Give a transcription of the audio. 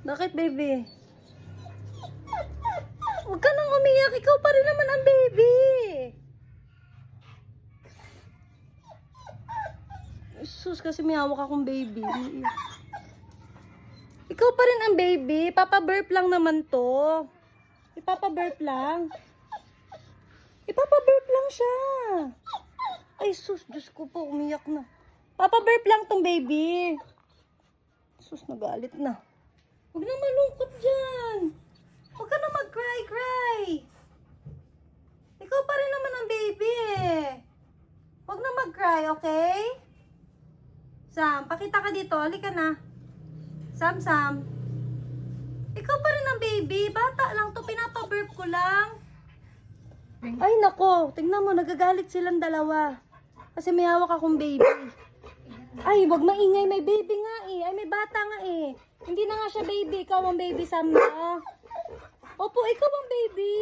Bakit, baby? Huwag ka nang umiyak. Ikaw pa rin naman ang baby. Sus, kasi may hawak akong baby. Ikaw pa rin ang baby. Papa-burp lang naman to. Ipapa-burp lang. Ipapa-burp lang siya. Ay, sus. Diyos ko po. Umiyak na. Papa-burp lang tong baby. Sus, nagalit na. Huwag na malungkot dyan. Huwag ka na mag-cry-cry. Ikaw pa rin naman ang baby eh. Huwag na mag-cry, okay? Sam, pakita ka dito. Halika na. Sam. Ikaw pa rin ang baby. Bata lang to. Pinapa-burp ko lang. Ay, nako. Tingnan mo. Nagagalit silang dalawa. Kasi may hawak akong baby. Ay, wag maingay. May baby nga eh. Ay, may bata nga eh. Hindi na nga siya baby. Ikaw ang baby, Sam. Opo, ikaw ang baby.